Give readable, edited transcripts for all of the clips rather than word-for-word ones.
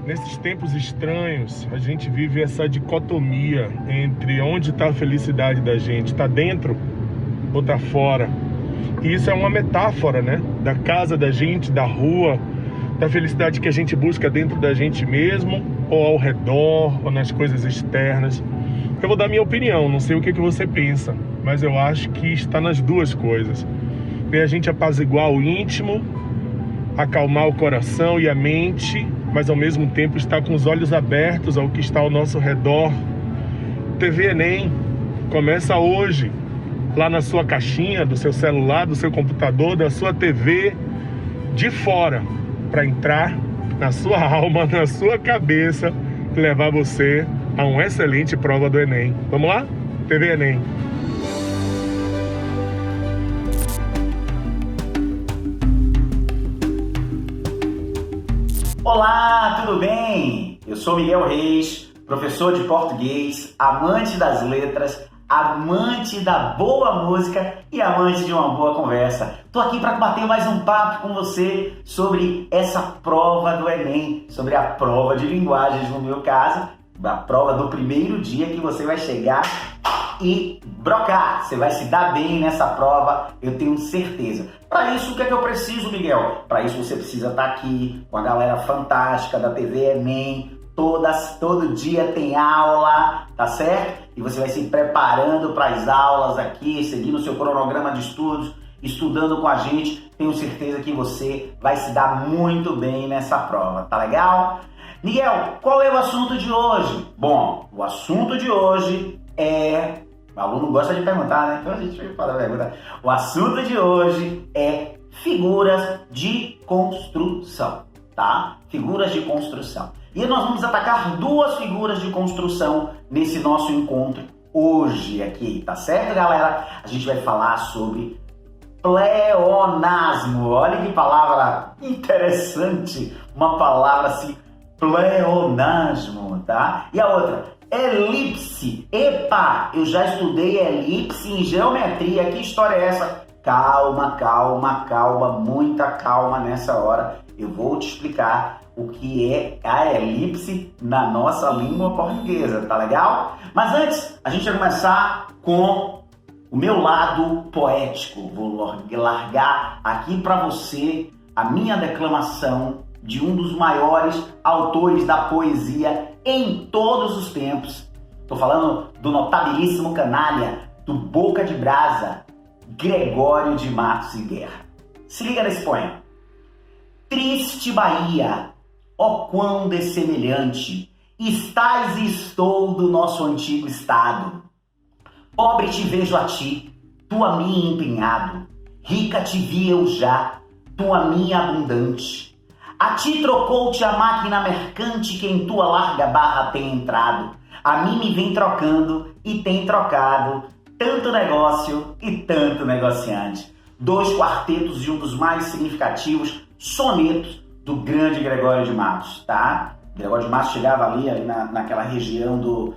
Nesses tempos estranhos, a gente vive essa dicotomia entre onde está a felicidade da gente, está dentro ou está fora. E isso é uma metáfora, né? Da casa da gente, da rua, da felicidade que a gente busca dentro da gente mesmo, ou ao redor, ou nas coisas externas. Eu vou dar minha opinião, não sei o que você pensa, mas eu acho que está nas duas coisas. E a gente apaziguar o íntimo, acalmar o coração e a mente, mas ao mesmo tempo estar com os olhos abertos ao que está ao nosso redor. TV Enem começa hoje, lá na sua caixinha, do seu celular, do seu computador, da sua TV, de fora, para entrar na sua alma, na sua cabeça e levar você a uma excelente prova do Enem. Vamos lá? TV Enem. Olá, tudo bem? Eu sou Miguel Reis, professor de português, amante das letras, amante da boa música e amante de uma boa conversa. Tô aqui para bater mais um papo com você sobre essa prova do Enem, sobre a prova de linguagens, no meu caso, a prova do primeiro dia que você vai chegar e brocar. Você vai se dar bem nessa prova, eu tenho certeza. Para isso, o que é que eu preciso, Miguel? Para isso você precisa estar aqui com a galera fantástica da TV Enem. Todo dia tem aula, tá certo? E você vai se preparando para as aulas aqui, seguindo o seu cronograma de estudos, estudando com a gente. Tenho certeza que você vai se dar muito bem nessa prova, tá legal? Miguel, qual é o assunto de hoje? Bom, o assunto de hoje é... O aluno gosta de perguntar, né? Então a gente vai falar a pergunta. O assunto de hoje é figuras de construção, tá? Figuras de construção. E nós vamos atacar duas figuras de construção nesse nosso encontro hoje aqui, tá certo, galera? A gente vai falar sobre pleonasmo. Olha que palavra interessante, uma palavra assim, pleonasmo, tá? E a outra, elipse. Epa, eu já estudei elipse em geometria. Que história é essa? Calma, calma, calma, muita calma nessa hora. Eu vou te explicar o que é a elipse na nossa língua portuguesa, tá legal? Mas antes, a gente vai começar com o meu lado poético. Vou largar aqui para você a minha declamação de um dos maiores autores da poesia em todos os tempos. Estou falando do notabilíssimo canalha, do Boca de Brasa, Gregório de Matos e Guerra. Se liga nesse poema. Triste Bahia, ó quão dessemelhante, estás e estou do nosso antigo estado. Pobre te vejo a ti, tu a mim empenhado, rica te vi eu já, tu a mim abundante. A ti trocou-te a máquina mercante que em tua larga barra tem entrado. A mim me vem trocando e tem trocado tanto negócio e tanto negociante. Dois quartetos de um dos mais significativos sonetos do grande Gregório de Matos, tá? Gregório de Matos chegava ali naquela região do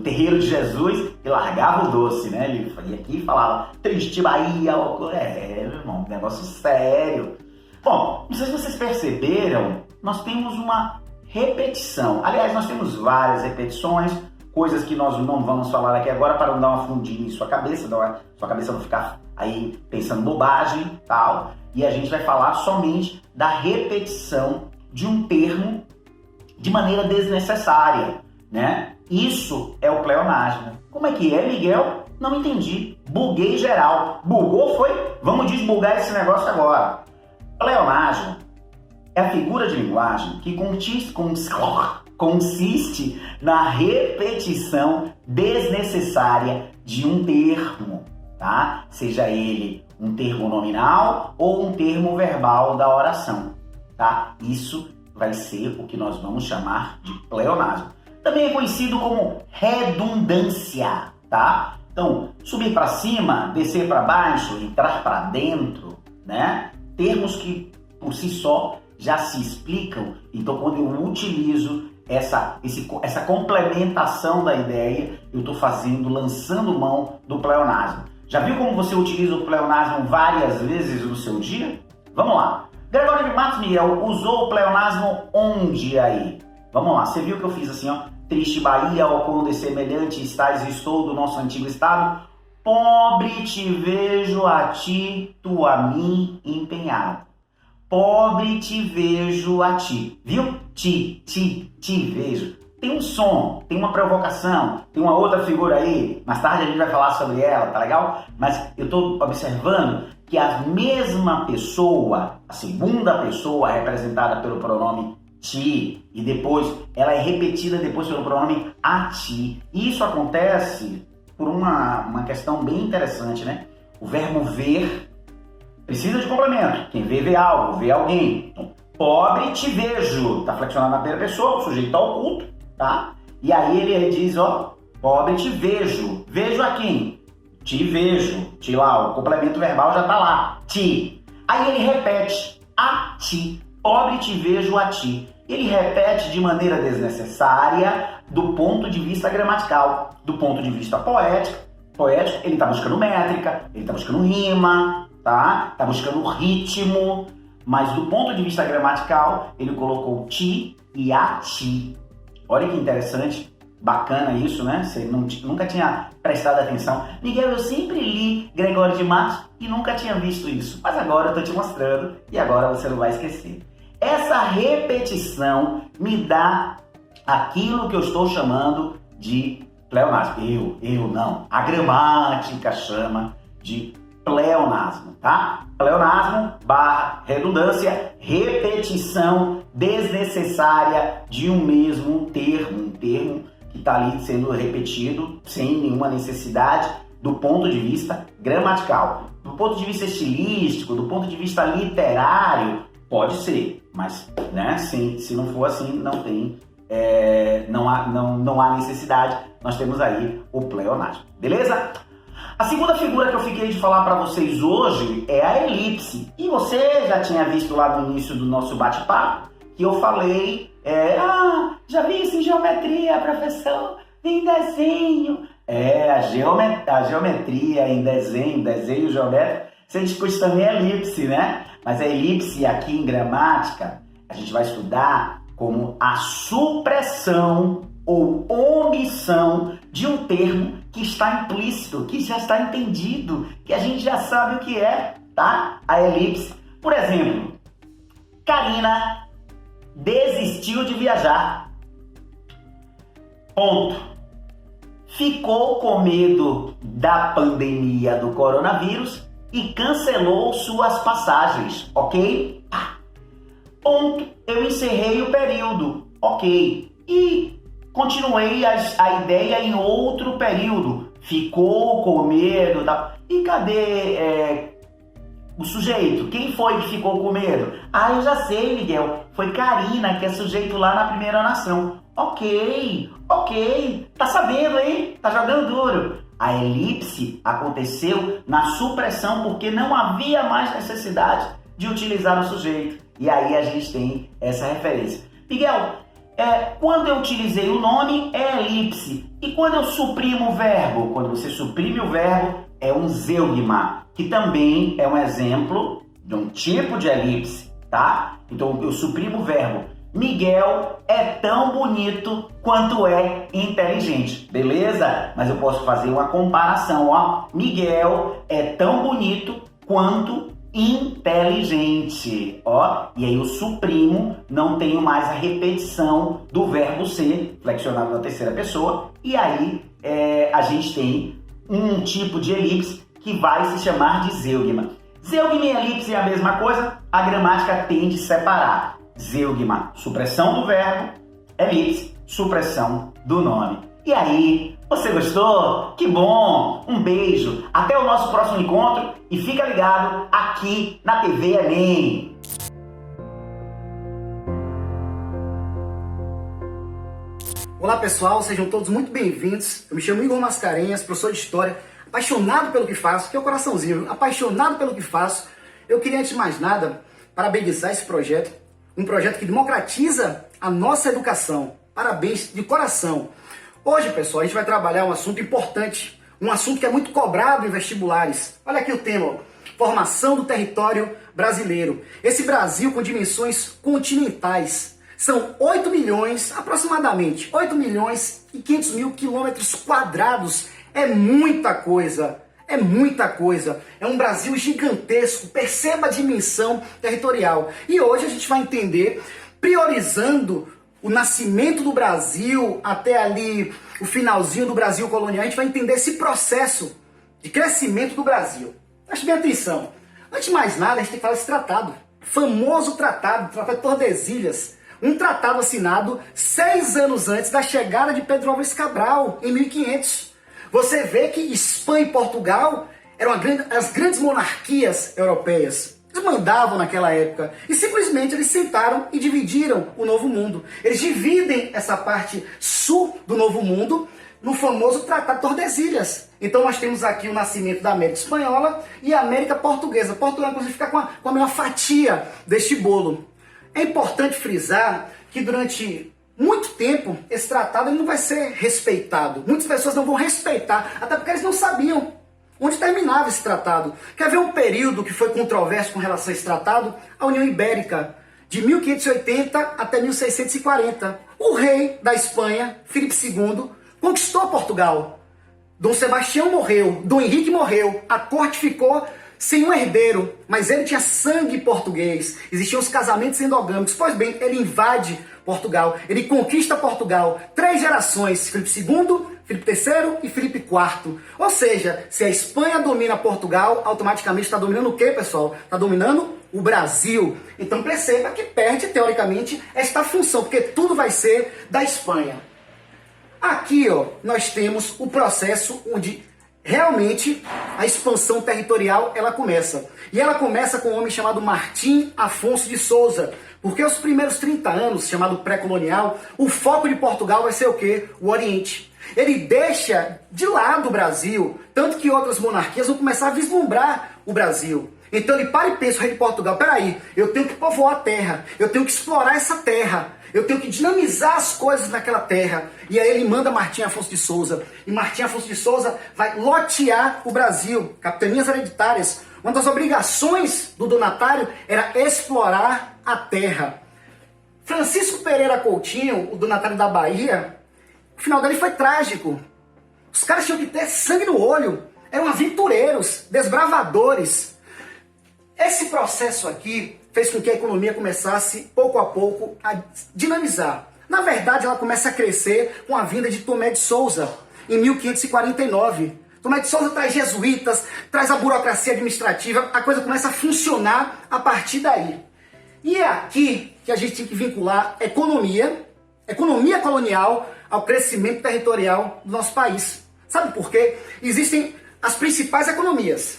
Terreiro de Jesus e largava o doce, né? Ele ia aqui e falava, triste Bahia, meu irmão, negócio sério. Bom, não sei se vocês perceberam, nós temos uma repetição. Aliás, nós temos várias repetições, coisas que nós não vamos falar aqui agora para não dar uma fundinha em sua cabeça, sua cabeça não ficar aí pensando bobagem e tal. E a gente vai falar somente da repetição de um termo de maneira desnecessária, né? Isso é o pleonasmo. Como é que é, Miguel? Não entendi. Buguei geral. Bugou foi? Vamos desbugar esse negócio agora. Pleonasmo é a figura de linguagem que consiste na repetição desnecessária de um termo, tá? Seja ele um termo nominal ou um termo verbal da oração, tá? Isso vai ser o que nós vamos chamar de pleonasmo. Também é conhecido como redundância, tá? Então, subir para cima, descer para baixo, entrar para dentro, né? Termos que por si só já se explicam. Então, quando eu utilizo essa complementação da ideia, eu estou lançando mão do pleonasmo. Já viu como você utiliza o pleonasmo várias vezes no seu dia? Vamos lá. Gregório de Matos Miguel usou o pleonasmo onde aí? Vamos lá, você viu que eu fiz assim, ó. Triste Bahia, ao quão semelhante estás estou do nosso antigo estado. Pobre te vejo a ti, tu a mim empenhado. Pobre te vejo a ti. Viu? Te vejo. Tem um som, tem uma provocação, tem uma outra figura aí. Mais tarde a gente vai falar sobre ela, tá legal? Mas eu estou observando que a mesma pessoa, a segunda pessoa representada pelo pronome ti, e depois ela é repetida depois pelo pronome a ti. Isso acontece por uma questão bem interessante, né? O verbo ver precisa de complemento. Quem vê algo, vê alguém. Então, pobre te vejo, tá flexionado na primeira pessoa, o sujeito tá oculto, tá? E aí ele diz, ó, pobre te vejo. Vejo a quem? Te vejo. Te lá, o complemento verbal já tá lá. Ti. Aí ele repete a ti. Pobre te vejo a ti. Ele repete de maneira desnecessária do ponto de vista gramatical, do ponto de vista poético, ele está buscando métrica, ele está buscando rima, tá? Está buscando ritmo, mas do ponto de vista gramatical, ele colocou ti e a ti. Olha que interessante, bacana isso, né? Você nunca tinha prestado atenção. Miguel, eu sempre li Gregório de Matos e nunca tinha visto isso, mas agora eu estou te mostrando e agora você não vai esquecer. Essa repetição me dá aquilo que eu estou chamando de pleonasmo. Eu não. A gramática chama de pleonasmo, tá? Pleonasmo / redundância, repetição desnecessária de um mesmo termo, um termo que está ali sendo repetido sem nenhuma necessidade do ponto de vista gramatical. Do ponto de vista estilístico, do ponto de vista literário, pode ser, mas né, se não for assim, não tem, não há necessidade. Nós temos aí o pleonasmo, beleza? A segunda figura que eu fiquei de falar para vocês hoje é a elipse. E você já tinha visto lá no início do nosso bate-papo que eu falei, já vi isso em geometria, professor, em desenho. A geometria em desenho geométrico, você discute também a elipse, né? Mas a elipse aqui em gramática, a gente vai estudar como a supressão ou omissão de um termo que está implícito, que já está entendido, que a gente já sabe o que é, tá? A elipse. Por exemplo, Karina desistiu de viajar. Ponto. Ficou com medo da pandemia do coronavírus e cancelou suas passagens, ok? Ponto. Eu encerrei o período, ok? E continuei a ideia em outro período. Ficou com medo, tá? E cadê o sujeito? Quem foi que ficou com medo? Eu já sei, Miguel. Foi Karina, que é sujeito lá na primeira oração. Ok. Tá sabendo aí? Tá jogando duro. A elipse aconteceu na supressão porque não havia mais necessidade de utilizar o sujeito. E aí a gente tem essa referência. Miguel, quando eu utilizei o nome, é elipse. E quando eu suprimo o verbo? Quando você suprime o verbo, é um zeugma, que também é um exemplo de um tipo de elipse, tá? Então eu suprimo o verbo. Miguel é tão bonito quanto é inteligente, beleza? Mas eu posso fazer uma comparação, ó. Miguel é tão bonito quanto inteligente, ó. E aí eu suprimo, não tenho mais a repetição do verbo ser, flexionado na terceira pessoa. E aí a gente tem um tipo de elipse que vai se chamar de zeugma. Zeugma e elipse é a mesma coisa, a gramática tende a separar. Zeugma, supressão do verbo, elipse, supressão do nome. E aí, você gostou? Que bom! Um beijo, até o nosso próximo encontro e fica ligado aqui na TV Enem. Olá pessoal, sejam todos muito bem-vindos. Eu me chamo Igor Mascarenhas, professor de História, apaixonado pelo que faço, que é o coraçãozinho, apaixonado pelo que faço. Eu queria, antes de mais nada, parabenizar esse projeto, um projeto que democratiza a nossa educação. Parabéns de coração. Hoje, pessoal, a gente vai trabalhar um assunto importante, um assunto que é muito cobrado em vestibulares. Olha aqui o tema, ó. Formação do território brasileiro. Esse Brasil com dimensões continentais. São 8 milhões, aproximadamente, 8 milhões e 500 mil quilômetros quadrados. É muita coisa, é muita coisa. É um Brasil gigantesco, perceba a dimensão territorial. E hoje a gente vai entender, priorizando o nascimento do Brasil até ali o finalzinho do Brasil colonial, a gente vai entender esse processo de crescimento do Brasil. Preste bem atenção. Antes de mais nada, a gente tem que falar desse tratado. Famoso tratado, Tratado de Tordesilhas. Um tratado assinado 6 anos antes da chegada de Pedro Álvares Cabral, em 1500. Você vê que Espanha e Portugal eram as grandes monarquias europeias. Eles mandavam naquela época. E simplesmente eles sentaram e dividiram o Novo Mundo. Eles dividem essa parte sul do Novo Mundo no famoso Tratado de Tordesilhas. Então nós temos aqui o nascimento da América Espanhola e a América Portuguesa. Portugal, inclusive, fica com a maior fatia deste bolo. É importante frisar que durante muito tempo esse tratado ele não vai ser respeitado. Muitas pessoas não vão respeitar, até porque eles não sabiam onde terminava esse tratado. Quer ver um período que foi controverso com relação a esse tratado? A União Ibérica, de 1580 até 1640. O rei da Espanha, Filipe II, conquistou Portugal. Dom Sebastião morreu, Dom Henrique morreu, a corte ficou sem um herdeiro, mas ele tinha sangue português. Existiam os casamentos endogâmicos. Pois bem, ele invade Portugal, ele conquista Portugal. 3 gerações, Filipe II, Filipe III e Filipe IV. Ou seja, se a Espanha domina Portugal, automaticamente está dominando o quê, pessoal? Está dominando o Brasil. Então perceba que perde, teoricamente, esta função, porque tudo vai ser da Espanha. Aqui, ó, nós temos o processo onde realmente a expansão territorial ela começa. E ela começa com um homem chamado Martim Afonso de Souza. Porque os primeiros 30 anos, chamado pré-colonial, o foco de Portugal vai ser o quê? O Oriente. Ele deixa de lado o Brasil, tanto que outras monarquias vão começar a vislumbrar o Brasil. Então ele para e pensa, o rei de Portugal, peraí, eu tenho que povoar a terra, eu tenho que explorar essa terra, eu tenho que dinamizar as coisas naquela terra. E aí ele manda Martim Afonso de Souza. E Martim Afonso de Souza vai lotear o Brasil, capitanias hereditárias. Uma das obrigações do donatário era explorar a terra. Francisco Pereira Coutinho, o donatário da Bahia, o final dele foi trágico. Os caras tinham que ter sangue no olho. Eram aventureiros, desbravadores. Esse processo aqui fez com que a economia começasse, pouco a pouco, a dinamizar. Na verdade, ela começa a crescer com a vinda de Tomé de Souza, em 1549. Tomé de Souza traz jesuítas, traz a burocracia administrativa, a coisa começa a funcionar a partir daí. E é aqui que a gente tem que vincular economia colonial, ao crescimento territorial do nosso país. Sabe por quê? Existem as principais economias,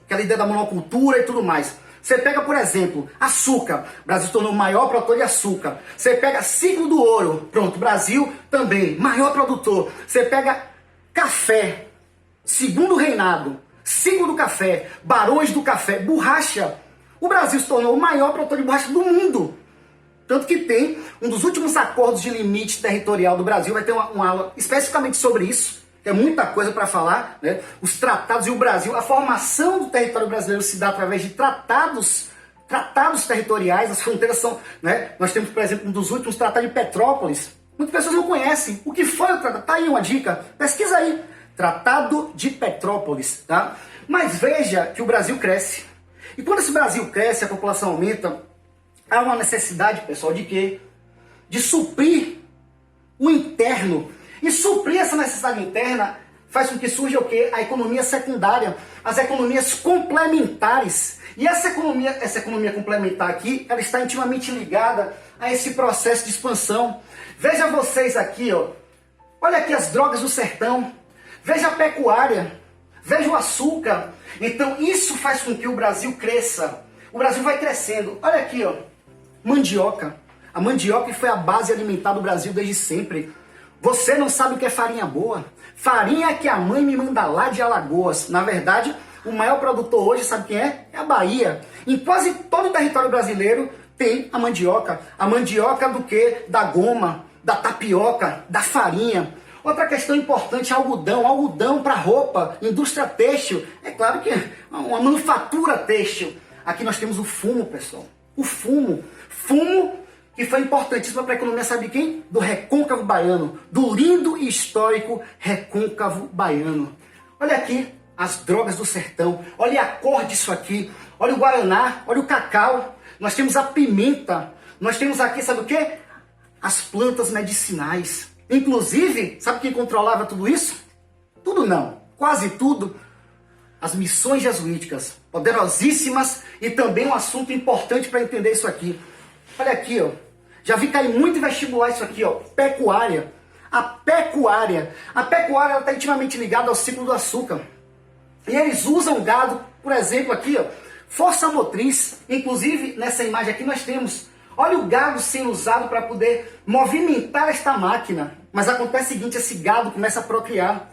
aquela ideia da monocultura e tudo mais. Você pega, por exemplo, açúcar. O Brasil se tornou o maior produtor de açúcar. Você pega ciclo do ouro. Pronto, Brasil também, maior produtor. Você pega café, segundo reinado, ciclo do café, barões do café, borracha. O Brasil se tornou o maior produtor de borracha do mundo. Tanto que tem um dos últimos acordos de limite territorial do Brasil. Vai ter uma aula especificamente sobre isso. É muita coisa para falar, né? Os tratados e o Brasil, a formação do território brasileiro se dá através de tratados territoriais, as fronteiras são, né? Nós temos, por exemplo, um dos últimos tratados de Petrópolis. Muitas pessoas não conhecem. O que foi o tratado? Tá aí uma dica, pesquisa aí. Tratado de Petrópolis, tá? Mas veja que o Brasil cresce. E quando esse Brasil cresce, a população aumenta, há uma necessidade, pessoal, de quê? De suprir o interno. E suprir essa necessidade interna faz com que surja o quê? A economia secundária, as economias complementares. E essa economia complementar aqui, ela está intimamente ligada a esse processo de expansão. Veja vocês aqui, ó. Olha aqui as drogas do sertão. Veja a pecuária. Veja o açúcar. Então isso faz com que o Brasil cresça. O Brasil vai crescendo. Olha aqui, ó. Mandioca. A mandioca foi a base alimentar do Brasil desde sempre. Você não sabe o que é farinha boa? Farinha que a mãe me manda lá de Alagoas. Na verdade, o maior produtor hoje, sabe quem é? É a Bahia. Em quase todo o território brasileiro tem a mandioca. A mandioca do quê? Da goma, da tapioca, da farinha. Outra questão importante é algodão. Algodão para roupa, indústria têxtil. É claro que é uma manufatura têxtil. Aqui nós temos o fumo, pessoal. O fumo. Fumo que foi importantíssimo para a economia, sabe quem? Do Recôncavo Baiano. Do lindo e histórico Recôncavo Baiano. Olha aqui as drogas do sertão. Olha a cor disso aqui. Olha o guaraná, olha o cacau. Nós temos a pimenta. Nós temos aqui, sabe o quê? As plantas medicinais. Inclusive, sabe quem controlava tudo isso? Tudo não, quase tudo. As missões jesuíticas, poderosíssimas e também um assunto importante para entender isso aqui. Olha aqui, ó. Já vi cair muito em vestibular isso aqui, ó. Pecuária. A pecuária está intimamente ligada ao ciclo do açúcar. E eles usam gado, por exemplo, aqui, ó, força motriz. Inclusive, nessa imagem aqui nós temos, olha o gado sendo usado para poder movimentar esta máquina. Mas acontece o seguinte, esse gado começa a procriar,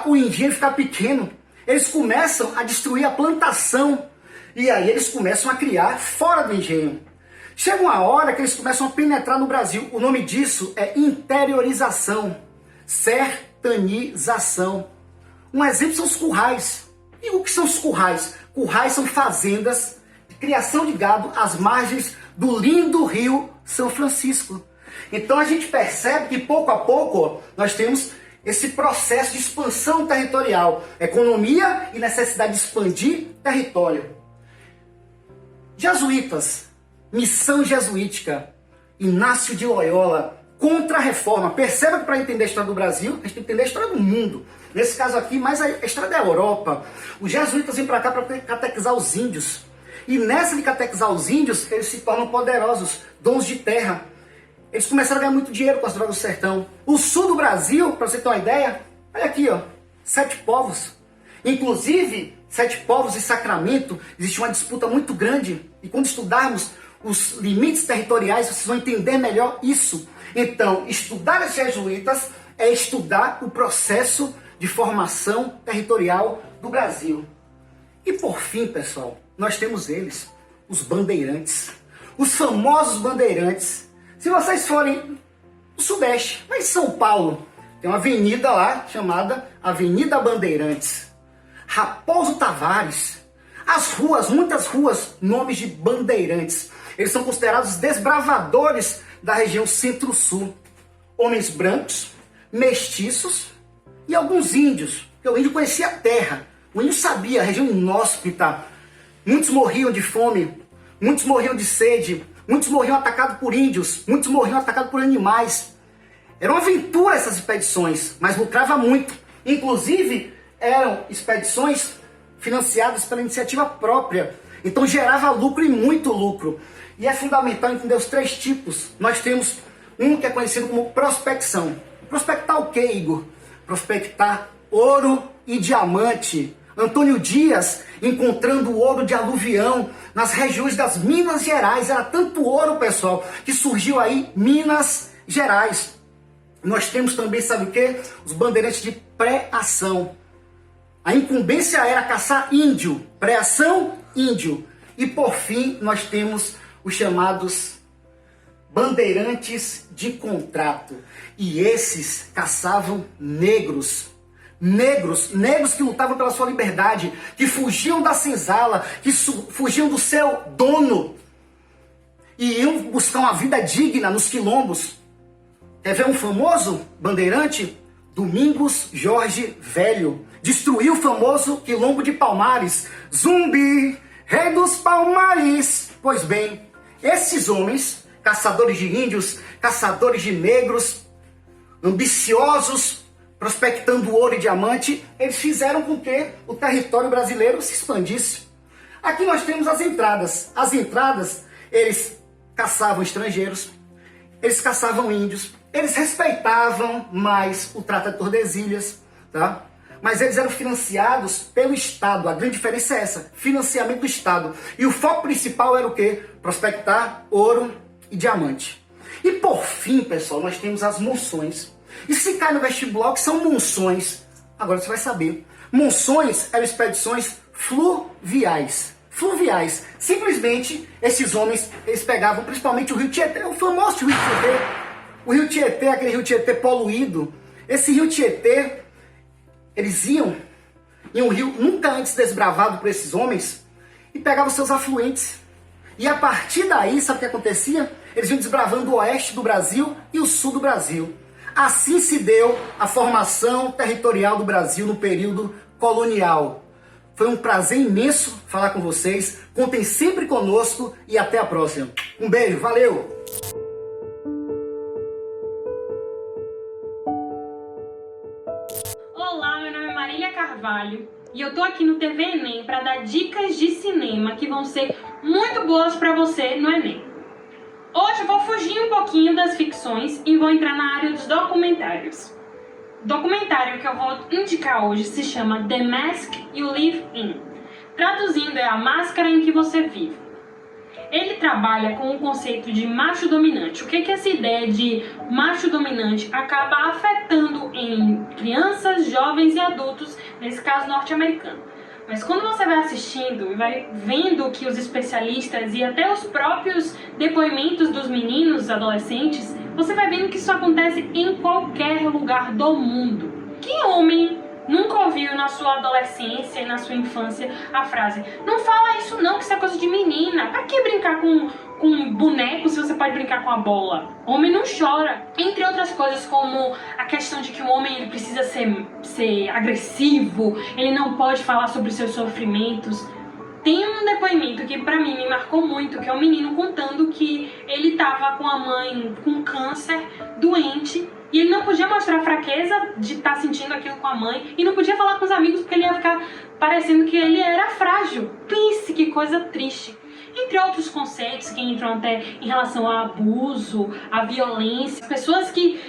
o engenho fica pequeno. Eles começam a destruir a plantação. E aí eles começam a criar fora do engenho. Chega uma hora que eles começam a penetrar no Brasil. O nome disso é interiorização, sertanização. Um exemplo são os currais. E o que são os currais? Currais são fazendas de criação de gado às margens do lindo rio São Francisco. Então a gente percebe que pouco a pouco nós temos esse processo de expansão territorial. Economia e necessidade de expandir território. Jesuítas, missão jesuítica, Inácio de Loyola, contra-reforma. Perceba que para entender a história do Brasil, a gente tem que entender a história do mundo. Nesse caso aqui, mais a história da Europa. Os jesuítas vêm para cá para catequizar os índios. E nessa de catequizar os índios, eles se tornam poderosos, donos de terra. Eles começaram a ganhar muito dinheiro com as drogas do sertão. O sul do Brasil, para você ter uma ideia, olha aqui, ó, 7 povos. Inclusive, 7 povos e Sacramento, existe uma disputa muito grande. E quando estudarmos os limites territoriais, vocês vão entender melhor isso. Então, estudar os jesuítas é estudar o processo de formação territorial do Brasil. E por fim, pessoal, nós temos eles, os bandeirantes. Os famosos bandeirantes. Se vocês forem no Sudeste, lá em São Paulo, tem uma avenida lá chamada Avenida Bandeirantes. Raposo Tavares. As ruas, muitas ruas, nomes de bandeirantes. Eles são considerados desbravadores da região Centro-Sul. Homens brancos, mestiços e alguns índios. Porque o índio conhecia a terra. O índio sabia, a região inóspita. Muitos morriam de fome, muitos morriam de sede, muitos morriam atacados por índios, muitos morriam atacados por animais. Era uma aventura essas expedições, mas lucrava muito. Inclusive, eram expedições financiadas pela iniciativa própria. Então gerava lucro e muito lucro. E é fundamental entender os 3 tipos. Nós temos um que é conhecido como prospecção. Prospectar o quê, Igor? Prospectar ouro e diamante. Antônio Dias encontrando o ouro de aluvião nas regiões das Minas Gerais. Era tanto ouro, pessoal, que surgiu aí Minas Gerais. Nós temos também, sabe o quê? Os bandeirantes de pré-ação. A incumbência era caçar índio. Pré-ação, índio. E por fim, nós temos os chamados bandeirantes de contrato. E esses caçavam negros. Negros que lutavam pela sua liberdade, que fugiam da senzala, que fugiam do seu dono e iam buscar uma vida digna nos quilombos. Quer ver um famoso bandeirante? Domingos Jorge Velho. Destruiu o famoso quilombo de Palmares. Zumbi, rei dos Palmares. Pois bem, esses homens, caçadores de índios, caçadores de negros, ambiciosos, prospectando ouro e diamante, eles fizeram com que o território brasileiro se expandisse. Aqui nós temos as entradas. As entradas, eles caçavam estrangeiros, eles caçavam índios, eles respeitavam mais o Tratado de Tordesilhas, tá? mas eles eram financiados pelo Estado. A grande diferença é essa, financiamento do Estado. E o foco principal era o quê? Prospectar ouro e diamante. E por fim, pessoal, nós temos as monções. E se cai no vestibular, o que são monções? Agora você vai saber. Monções eram expedições fluviais. Fluviais. Simplesmente, esses homens, eles pegavam principalmente o rio Tietê, o famoso rio Tietê. O rio Tietê, aquele rio Tietê poluído. Esse rio Tietê, eles iam em um rio nunca antes desbravado por esses homens e pegavam seus afluentes. E a partir daí, sabe o que acontecia? Eles iam desbravando o oeste do Brasil e o sul do Brasil. Assim se deu a formação territorial do Brasil no período colonial. Foi um prazer imenso falar com vocês. Contem sempre conosco e até a próxima. Um beijo, valeu! Olá, meu nome é Marília Carvalho e eu tô aqui no TV Enem para dar dicas de cinema que vão ser muito boas para você no Enem. Hoje eu vou fugir um pouquinho das ficções e vou entrar na área dos documentários. O documentário que eu vou indicar hoje se chama The Mask You Live In. Traduzindo, é A Máscara em que Você Vive. Ele trabalha com o conceito de macho dominante. O que essa ideia de macho dominante acaba afetando em crianças, jovens e adultos, nesse caso norte-americano. Mas quando você vai assistindo e vai vendo que os especialistas e até os próprios depoimentos dos meninos, adolescentes, você vai vendo que isso acontece em qualquer lugar do mundo. Que homem nunca ouviu na sua adolescência e na sua infância a frase: não fala isso não, que isso é coisa de menina. Pra que brincar com boneco se você pode brincar com a bola? Homem não chora. Entre outras coisas, como a questão de que o homem ele precisa ser agressivo, ele não pode falar sobre os seus sofrimentos. Tem um depoimento que pra mim me marcou muito, que é um menino contando que ele tava com a mãe com câncer, doente, e ele não podia mostrar a fraqueza de estar sentindo aquilo com a mãe, e não podia falar com os amigos porque ele ia ficar parecendo que ele era frágil. Pense que coisa triste. Entre outros conceitos que entram até em relação a abuso, a violência. As pessoas que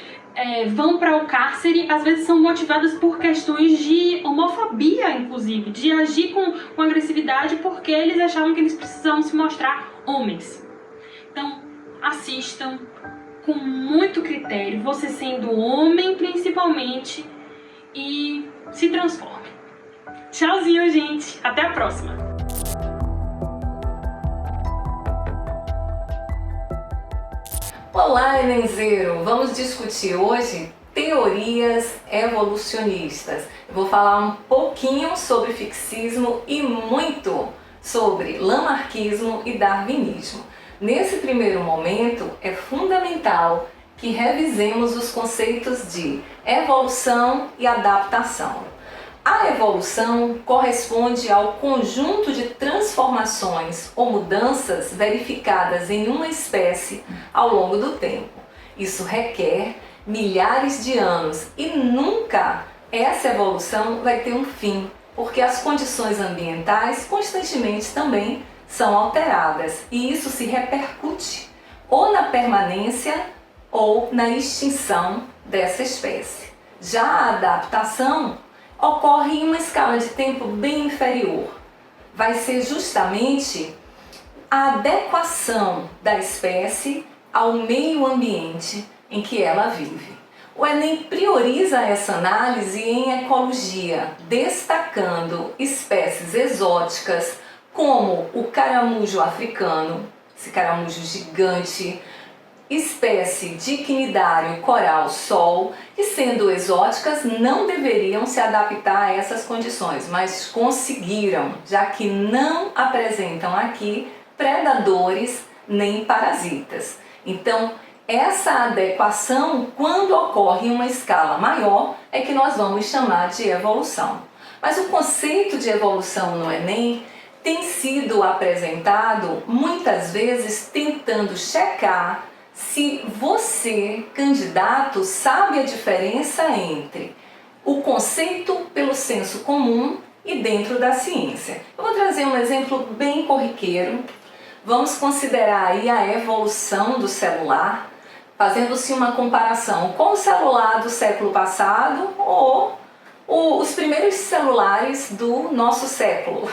vão para o cárcere às vezes são motivadas por questões de homofobia, inclusive, de agir com agressividade porque eles achavam que eles precisavam se mostrar homens. Então, assistam com muito critério, você sendo homem principalmente, e se transforme. Tchauzinho, gente! Até a próxima! Olá, Enemzeiro! Vamos discutir hoje teorias evolucionistas. Eu vou falar um pouquinho sobre fixismo e muito sobre lamarquismo e darwinismo. Nesse primeiro momento, é fundamental que revisemos os conceitos de evolução e adaptação. A evolução corresponde ao conjunto de transformações ou mudanças verificadas em uma espécie ao longo do tempo. Isso requer milhares de anos e nunca essa evolução vai ter um fim, porque as condições ambientais constantemente também são alteradas e isso se repercute ou na permanência ou na extinção dessa espécie. Já a adaptação ocorre em uma escala de tempo bem inferior. Vai ser justamente a adequação da espécie ao meio ambiente em que ela vive. O Enem prioriza essa análise em ecologia, destacando espécies exóticas como o caramujo africano, esse caramujo gigante, espécie de quinidário coral-sol, que sendo exóticas não deveriam se adaptar a essas condições, mas conseguiram, já que não apresentam aqui predadores nem parasitas. Então, essa adequação, quando ocorre em uma escala maior, é que nós vamos chamar de evolução. Mas o conceito de evolução no Enem tem sido apresentado muitas vezes tentando checar se você, candidato, sabe a diferença entre o conceito pelo senso comum e dentro da ciência. Eu vou trazer um exemplo bem corriqueiro. Vamos considerar aí a evolução do celular, fazendo-se uma comparação com o celular do século passado ou os primeiros celulares do nosso século.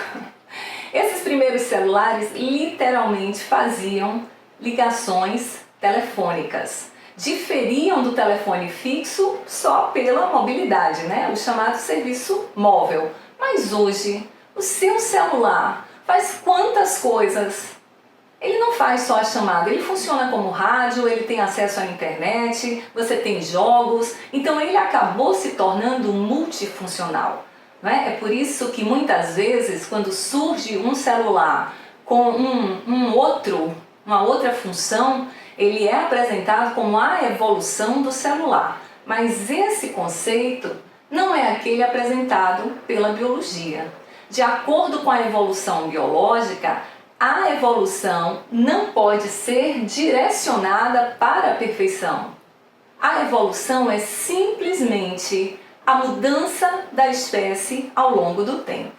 Esses primeiros celulares literalmente faziam ligações telefônicas. Diferiam do telefone fixo só pela mobilidade, né? O chamado serviço móvel. Mas hoje, o seu celular faz quantas coisas? Ele não faz só a chamada, ele funciona como rádio, ele tem acesso à internet, você tem jogos, então ele acabou se tornando multifuncional. Não é? É por isso que muitas vezes, quando surge um celular com uma outra função, ele é apresentado como a evolução do celular. Mas esse conceito não é aquele apresentado pela biologia. De acordo com a evolução biológica, a evolução não pode ser direcionada para a perfeição. A evolução é simplesmente a mudança da espécie ao longo do tempo.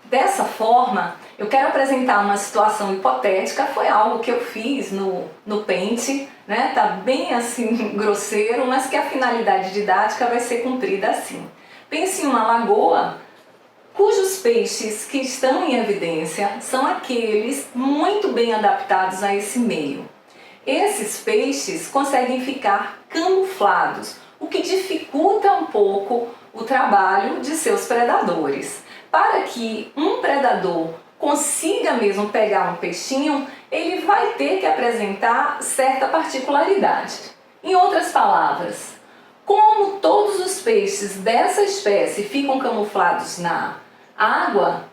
Dessa forma, eu quero apresentar uma situação hipotética, foi algo que eu fiz no Paint, né? Tá bem assim grosseiro, mas que a finalidade didática vai ser cumprida assim. Pense em uma lagoa cujos peixes que estão em evidência são aqueles muito bem adaptados a esse meio. Esses peixes conseguem ficar camuflados, o que dificulta um pouco o trabalho de seus predadores. Para que um predador consiga mesmo pegar um peixinho, ele vai ter que apresentar certa particularidade. Em outras palavras, como todos os peixes dessa espécie ficam camuflados na água,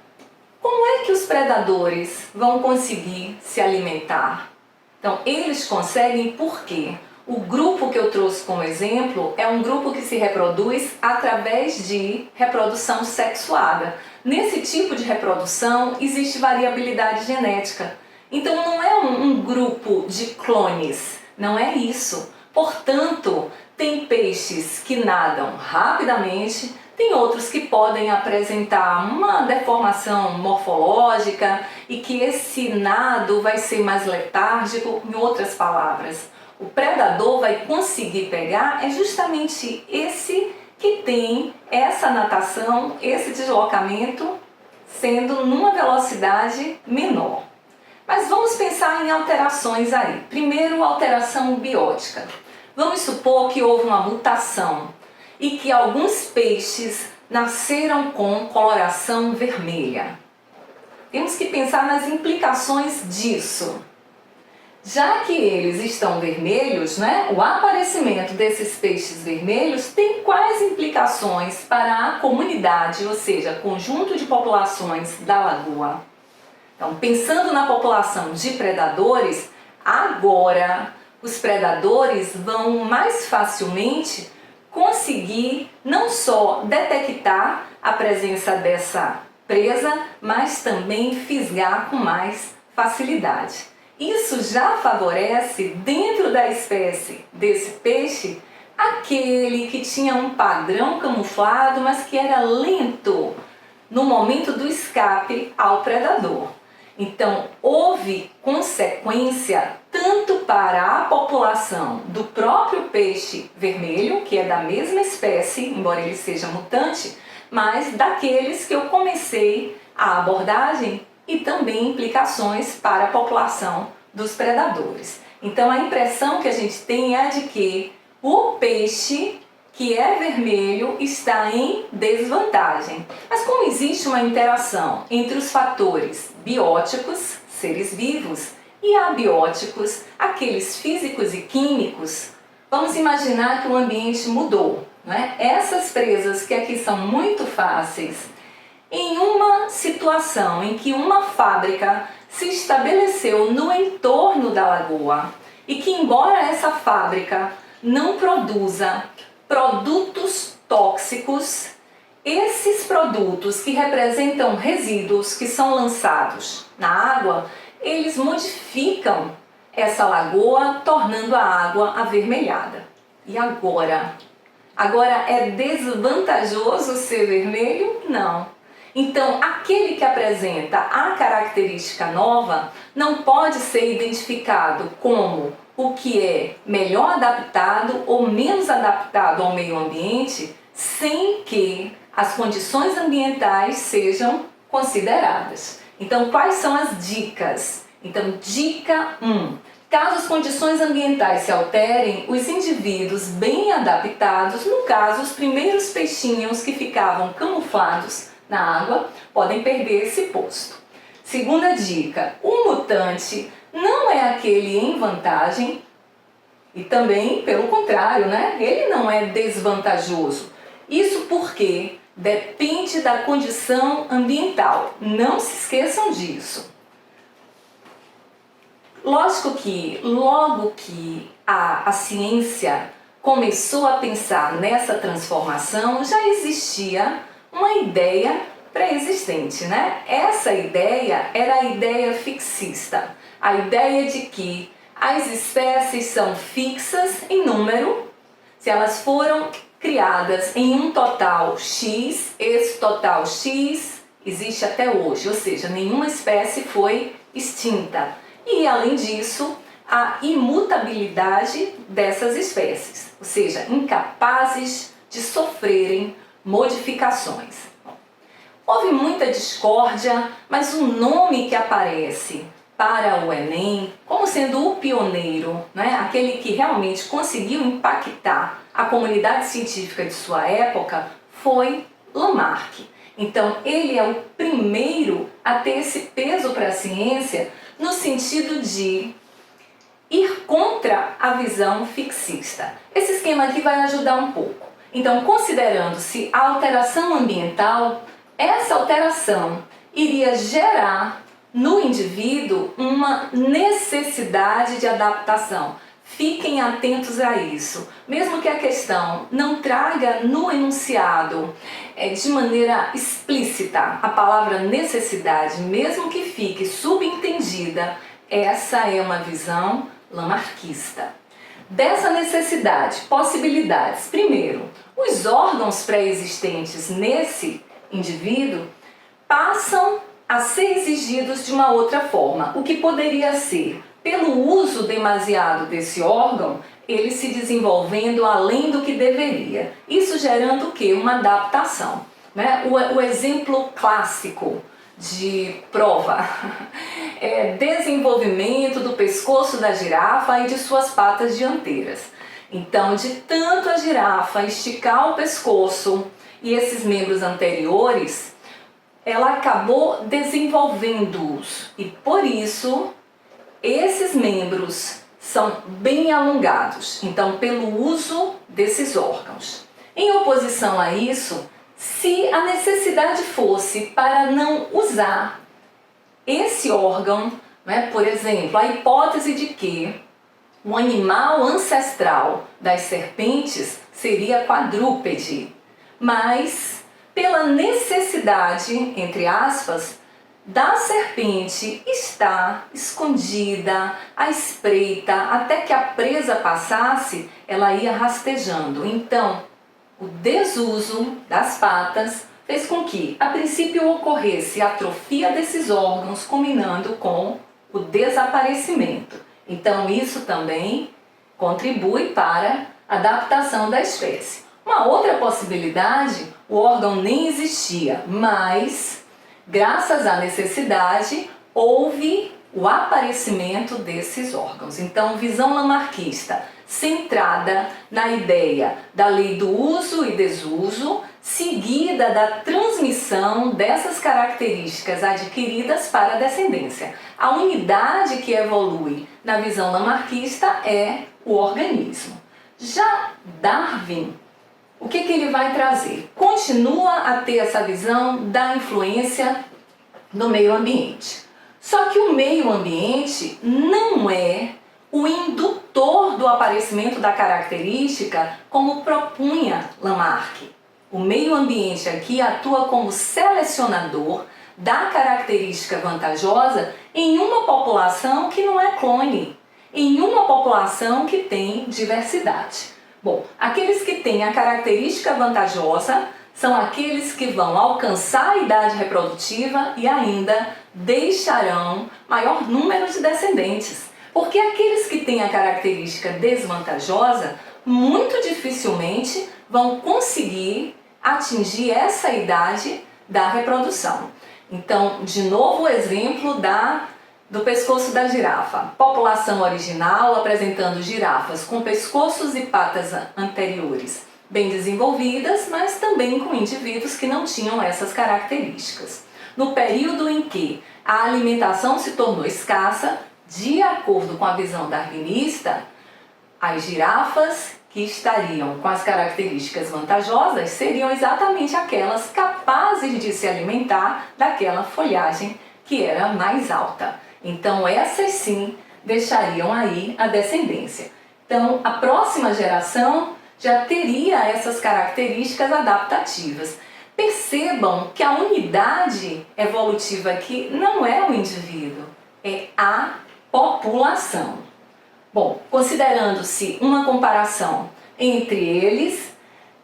como é que os predadores vão conseguir se alimentar? Então, eles conseguem porque o grupo que eu trouxe como exemplo é um grupo que se reproduz através de reprodução sexuada. Nesse tipo de reprodução existe variabilidade genética. Então não é um grupo de clones, não é isso. Portanto, tem peixes que nadam rapidamente, tem outros que podem apresentar uma deformação morfológica e que esse nado vai ser mais letárgico. Em outras palavras, o predador vai conseguir pegar é justamente esse que tem essa natação, esse deslocamento sendo numa velocidade menor. Mas vamos pensar em alterações aí. Primeiro, alteração biótica. Vamos supor que houve uma mutação e que alguns peixes nasceram com coloração vermelha. Temos que pensar nas implicações disso. Já que eles estão vermelhos, né, o aparecimento desses peixes vermelhos tem quais implicações para a comunidade, ou seja, conjunto de populações da lagoa? Então, pensando na população de predadores, agora os predadores vão mais facilmente conseguir não só detectar a presença dessa presa, mas também fisgar com mais facilidade. Isso já favorece, dentro da espécie desse peixe, aquele que tinha um padrão camuflado, mas que era lento no momento do escape ao predador. Então, houve consequência tanto para a população do próprio peixe vermelho, que é da mesma espécie, embora ele seja mutante, mas daqueles que eu comecei a abordagem e também implicações para a população dos predadores. Então, a impressão que a gente tem é de que o peixe que é vermelho está em desvantagem. Mas como existe uma interação entre os fatores bióticos, seres vivos, e abióticos, aqueles físicos e químicos, vamos imaginar que o ambiente mudou, né? Essas presas que aqui são muito fáceis, em uma situação em que uma fábrica se estabeleceu no entorno da lagoa e que, embora essa fábrica não produza produtos tóxicos, esses produtos que representam resíduos que são lançados na água, eles modificam essa lagoa, tornando a água avermelhada. E agora? Agora é desvantajoso ser vermelho? Não. Então, aquele que apresenta a característica nova não pode ser identificado como o que é melhor adaptado ou menos adaptado ao meio ambiente sem que as condições ambientais sejam consideradas. Então, quais são as dicas? Então, dica 1. Caso as condições ambientais se alterem, os indivíduos bem adaptados, no caso, os primeiros peixinhos que ficavam camuflados na água, podem perder esse posto. Segunda dica, o mutante não é aquele em vantagem e também, pelo contrário, né? Ele não é desvantajoso. Isso porque depende da condição ambiental. Não se esqueçam disso. Lógico que logo que a ciência começou a pensar nessa transformação, já existia uma ideia pré-existente, né? Essa ideia era a ideia fixista, a ideia de que as espécies são fixas em número, se elas foram criadas em um total X, esse total X existe até hoje, ou seja, nenhuma espécie foi extinta. E, além disso, a imutabilidade dessas espécies, ou seja, incapazes de sofrerem modificações. Houve muita discórdia, mas o nome que aparece para o Enem como sendo o pioneiro, né, aquele que realmente conseguiu impactar a comunidade científica de sua época, foi Lamarck. Então, ele é o primeiro a ter esse peso para a ciência no sentido de ir contra a visão fixista. Esse esquema aqui vai ajudar um pouco. Então, considerando-se a alteração ambiental, essa alteração iria gerar no indivíduo uma necessidade de adaptação. Fiquem atentos a isso. Mesmo que a questão não traga no enunciado de maneira explícita a palavra necessidade, mesmo que fique subentendida, essa é uma visão lamarquista. Dessa necessidade, possibilidades. Primeiro, os órgãos pré-existentes nesse indivíduo passam a ser exigidos de uma outra forma, o que poderia ser, pelo uso demasiado desse órgão, ele se desenvolvendo além do que deveria. Isso gerando o quê? Uma adaptação. Né? O exemplo clássico de prova é desenvolvimento do pescoço da girafa e de suas patas dianteiras. Então, de tanto a girafa esticar o pescoço e esses membros anteriores, ela acabou desenvolvendo-os e, por isso, esses membros são bem alongados, então pelo uso desses órgãos. Em oposição a isso, se a necessidade fosse para não usar esse órgão, né, por exemplo, a hipótese de que o animal ancestral das serpentes seria quadrúpede, mas pela necessidade, entre aspas, da serpente está escondida, à espreita, até que a presa passasse, ela ia rastejando. Então, o desuso das patas fez com que, a princípio, ocorresse a atrofia desses órgãos, combinando com o desaparecimento. Então, isso também contribui para a adaptação da espécie. Uma outra possibilidade, o órgão nem existia, mas graças à necessidade, houve o aparecimento desses órgãos. Então, visão lamarquista, centrada na ideia da lei do uso e desuso, seguida da transmissão dessas características adquiridas para a descendência. A unidade que evolui na visão lamarquista é o organismo. Já Darwin, o que ele vai trazer? Continua a ter essa visão da influência no meio ambiente. Só que o meio ambiente não é o indutor do aparecimento da característica como propunha Lamarck. O meio ambiente aqui atua como selecionador da característica vantajosa em uma população que não é clone, em uma população que tem diversidade. Bom, aqueles que têm a característica vantajosa são aqueles que vão alcançar a idade reprodutiva e ainda deixarão maior número de descendentes. Porque aqueles que têm a característica desvantajosa muito dificilmente vão conseguir atingir essa idade da reprodução. Então, de novo o exemplo do pescoço da girafa. População original apresentando girafas com pescoços e patas anteriores bem desenvolvidas, mas também com indivíduos que não tinham essas características. No período em que a alimentação se tornou escassa, de acordo com a visão darwinista, as girafas que estariam com as características vantajosas seriam exatamente aquelas capazes de se alimentar daquela folhagem que era mais alta. Então essas sim deixariam aí a descendência. Então a próxima geração já teria essas características adaptativas. Percebam que a unidade evolutiva aqui não é o indivíduo, é a população. Bom, considerando-se uma comparação entre eles,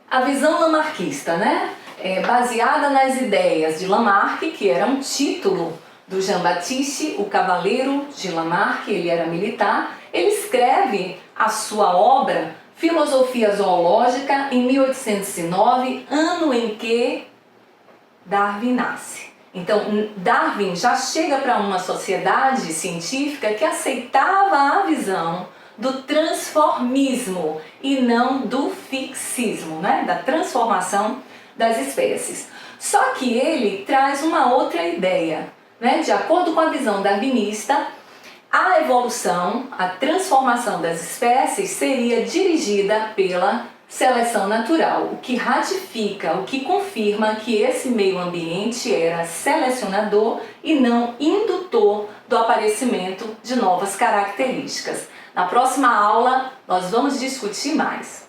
a visão lamarckista, né? Baseada nas ideias de Lamarck, que era um título do Jean-Baptiste, o Cavaleiro de Lamarck, ele era militar, ele escreve a sua obra Filosofia Zoológica em 1809, ano em que Darwin nasce. Então, Darwin já chega para uma sociedade científica que aceitava a visão do transformismo e não do fixismo, né? Da transformação das espécies. Só que ele traz uma outra ideia, né? De acordo com a visão darwinista, a evolução, a transformação das espécies seria dirigida pela seleção natural, o que ratifica, o que confirma que esse meio ambiente era selecionador e não indutor do aparecimento de novas características. Na próxima aula, nós vamos discutir mais.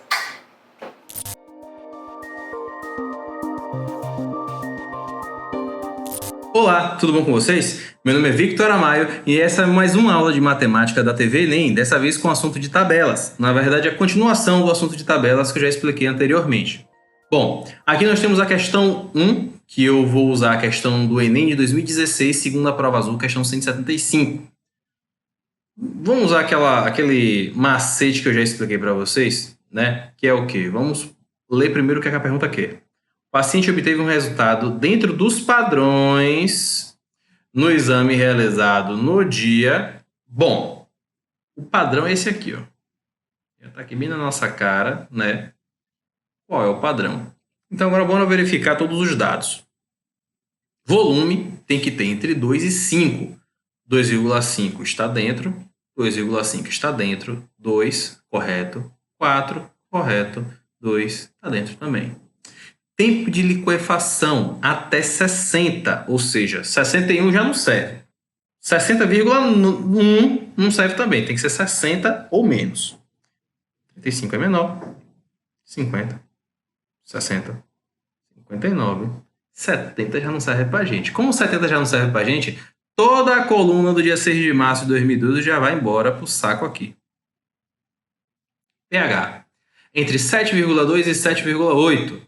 Olá, tudo bom com vocês? Meu nome é Victor Amaio e essa é mais uma aula de matemática da TV Enem, dessa vez com o assunto de tabelas. Na verdade, a continuação do assunto de tabelas que eu já expliquei anteriormente. Bom, aqui nós temos a questão 1, que eu vou usar a questão do Enem de 2016, segundo a prova azul, questão 175. Vamos usar aquele macete que eu já expliquei para vocês, né? Que é o quê? Vamos ler primeiro o que a pergunta quer. O paciente obteve um resultado dentro dos padrões no exame realizado no dia. Bom, o padrão é esse aqui, ó. Já está aqui bem na nossa cara, né? Qual é o padrão? Então agora vamos verificar todos os dados. Volume tem que ter entre 2 e 5. 2,5 está dentro, 2,5 está dentro, 2, correto, 4, correto, 2 está dentro também. Tempo de liquefação até 60, ou seja, 61 já não serve. 60,1 não serve também, tem que ser 60 ou menos. 35 é menor, 50, 60, 59, 70 já não serve pra gente. Como 70 já não serve pra gente, toda a coluna do dia 6 de março de 2012 já vai embora pro saco aqui. pH, entre 7,2 e 7,8.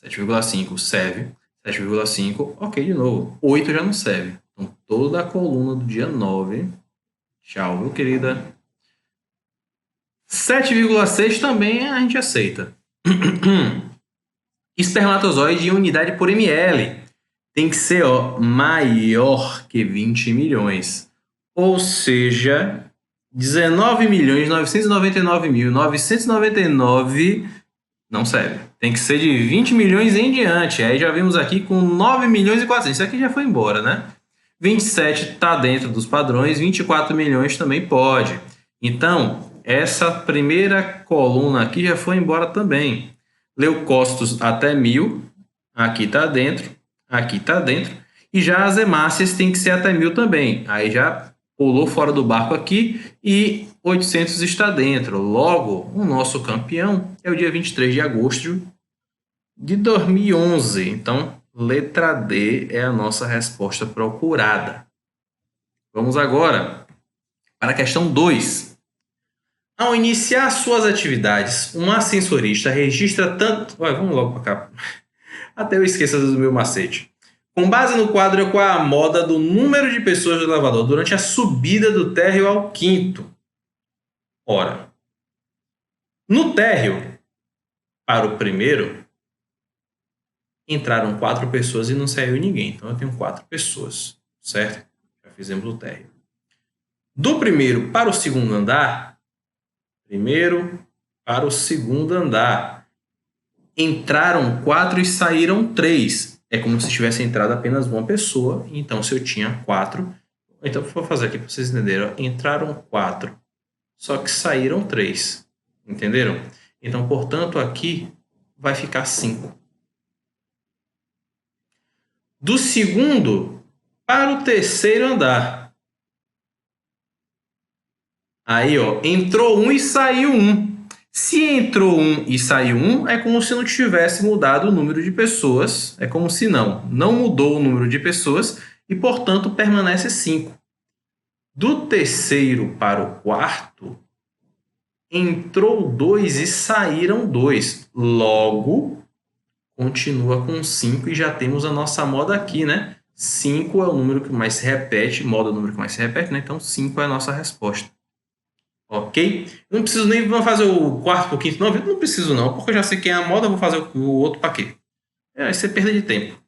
7,5 serve, 7,5, ok de novo, 8 já não serve. Então toda a coluna do dia 9, tchau, meu querida. 7,6 também a gente aceita. Espermatozoide em unidade por ml tem que ser maior que 20 milhões. Ou seja, 19.999.999 não serve. Tem que ser de 20 milhões em diante. Aí já vimos aqui com 9 milhões e 400. Isso aqui já foi embora, né? 27 está dentro dos padrões. 24 milhões também pode. Então, essa primeira coluna aqui já foi embora também. Leucócitos até 1000. Aqui está dentro. Aqui está dentro. E já as hemácias tem que ser até 1000 também. Aí já pulou fora do barco aqui. E 800 está dentro. Logo, o nosso campeão é o dia 23 de agosto de 2011. Então, letra D é a nossa resposta procurada. Vamos agora para a questão 2. Ao iniciar suas atividades, um ascensorista registra tanto... vamos logo para cá. Até eu esqueço do meu macete. Com base no quadro, qual é a moda do número de pessoas do elevador durante a subida do térreo ao 5º? Ora, no térreo, para o primeiro, entraram 4 pessoas e não saiu ninguém. Então eu tenho 4 pessoas, certo? Já fizemos o térreo. Do primeiro para o segundo andar, entraram 4 e saíram 3. É como se tivesse entrado apenas uma pessoa. Então, se eu tinha 4... Então, vou fazer aqui para vocês entenderem. Entraram 4, só que saíram 3. Entenderam? Então, portanto, aqui vai ficar 5. Do segundo para o terceiro andar. Aí, ó, entrou 1 e saiu 1. Se entrou 1 e saiu 1, é como se não tivesse mudado o número de pessoas. É como se não mudou o número de pessoas e, portanto, permanece 5. Do terceiro para o quarto, entrou 2 e saíram 2. Logo, continua com 5 e já temos a nossa moda aqui, né? 5 é o número que mais se repete, moda é o número que mais se repete, né? Então 5 é a nossa resposta. Ok? Não preciso nem fazer o quarto para o quinto, não preciso não, porque eu já sei quem é a moda, eu vou fazer o outro para quê? Vai ser perda de tempo.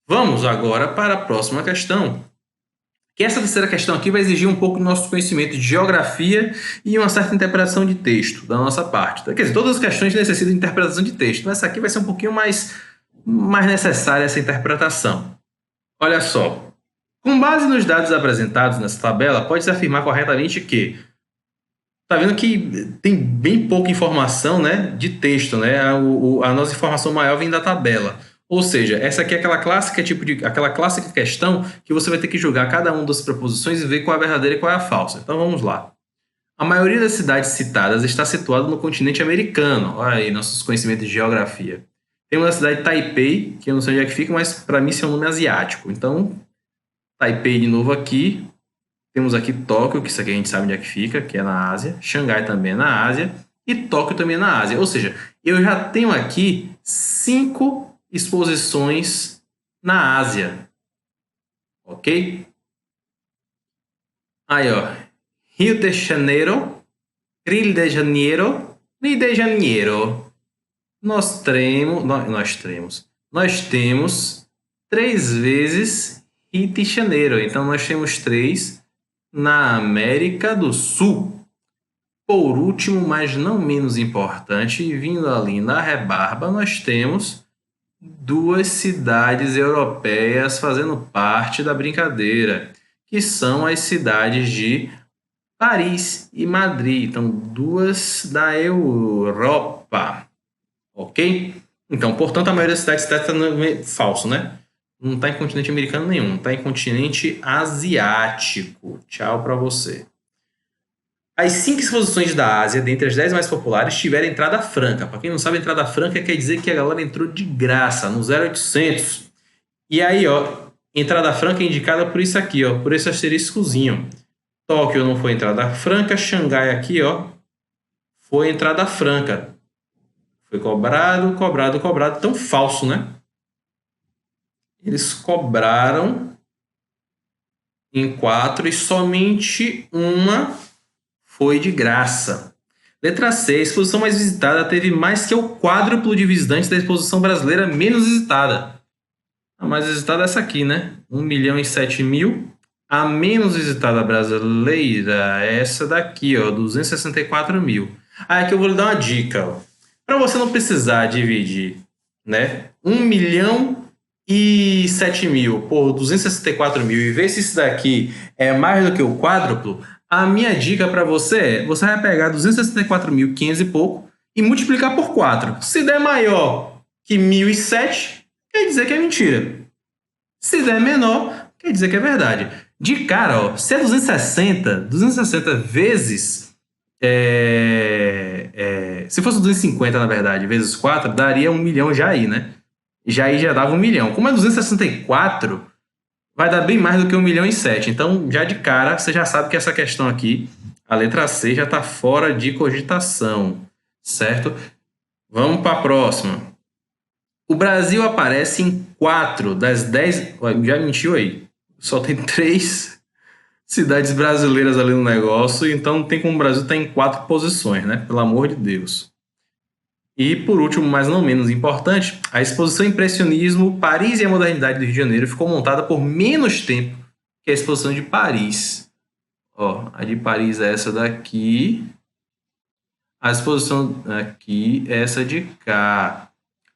Vamos agora para a próxima questão. Que essa terceira questão aqui vai exigir um pouco do nosso conhecimento de geografia e uma certa interpretação de texto da nossa parte. Quer dizer, todas as questões necessitam de interpretação de texto, mas essa aqui vai ser um pouquinho mais necessária essa interpretação. Olha só. Com base nos dados apresentados nessa tabela, pode-se afirmar corretamente que... Está vendo que tem bem pouca informação, né, de texto, né? A nossa informação maior vem da tabela. Ou seja, essa aqui é aquela clássica questão que você vai ter que julgar cada uma das proposições e ver qual é a verdadeira e qual é a falsa. Então vamos lá. A maioria das cidades citadas está situada no continente americano. Olha aí, nossos conhecimentos de geografia. Temos a cidade de Taipei, que eu não sei onde é que fica, mas para mim isso é um nome asiático. Então, Taipei de novo aqui. Temos aqui Tóquio, que isso aqui a gente sabe onde é que fica, que é na Ásia. Xangai também é na Ásia. E Tóquio também é na Ásia. Ou seja, eu já tenho aqui 5 exposições na Ásia. Ok? Aí, ó. Rio de Janeiro, Rio de Janeiro, Rio de Janeiro. Nós temos 3 vezes Rio de Janeiro. Então, nós temos 3 na América do Sul. Por último, mas não menos importante, vindo ali na rebarba, nós temos 2 cidades europeias fazendo parte da brincadeira, que são as cidades de Paris e Madrid. Então, 2 da Europa. Ok? Então, portanto, a maioria das cidades está falso, né? Não está em continente americano nenhum, está em continente asiático. Tchau para você. As 5 exposições da Ásia, dentre as 10 mais populares, tiveram entrada franca. Para quem não sabe, entrada franca quer dizer que a galera entrou de graça, no 0800. E aí, ó, entrada franca é indicada por isso aqui, ó, por esse asteriscozinho. Tóquio não foi entrada franca, Xangai aqui, ó, foi entrada franca. Foi cobrado. Tão falso, né? Eles cobraram em 4 e somente uma foi de graça. Letra C. A exposição mais visitada teve mais que o quádruplo de visitantes da exposição brasileira menos visitada. A mais visitada é essa aqui, né? 1.007.000. A menos visitada brasileira é essa daqui, ó, 264.000. Aí aqui eu vou lhe dar uma dica, ó. Para você não precisar dividir, né, 1.007.000 por 264.000 e ver se isso daqui é mais do que o quádruplo, a minha dica para você é, você vai pegar 264.500 e pouco e multiplicar por 4. Se der maior que 1.007, quer dizer que é mentira. Se der menor, quer dizer que é verdade. De cara, ó, se é 260 vezes... se fosse 250, na verdade, vezes 4, daria 1 milhão já aí, né? Já dava 1 milhão. Como é 264, vai dar bem mais do que 1.007.000. Então, já de cara, você já sabe que essa questão aqui, a letra C, já está fora de cogitação, certo? Vamos para a próxima. O Brasil aparece em 4 das 10... Já mentiu aí. Só tem 3 cidades brasileiras ali no negócio, então não tem como o Brasil estar em 4 posições, né? Pelo amor de Deus. E, por último, mas não menos importante, a exposição Impressionismo, Paris e a Modernidade do Rio de Janeiro ficou montada por menos tempo que a exposição de Paris. Ó, a de Paris é essa daqui. A exposição aqui é essa de cá.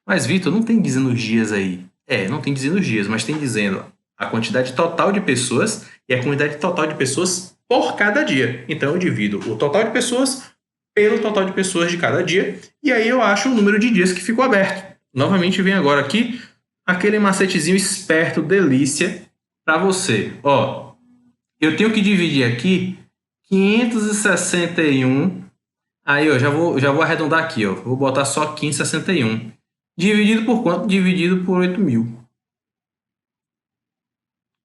Mas, Vitor, não tem dizendo os dias aí. Não tem dizendo os dias, mas tem dizendo a quantidade total de pessoas e a quantidade total de pessoas por cada dia. Então, eu divido o total de pessoas pelo total de pessoas de cada dia, e aí eu acho o número de dias que ficou aberto. Novamente vem agora aqui aquele macetezinho esperto, delícia, para você. Ó, eu tenho que dividir aqui 561, aí ó, já vou arredondar aqui, ó, vou botar só 561. Dividido por quanto? Dividido por 8.000.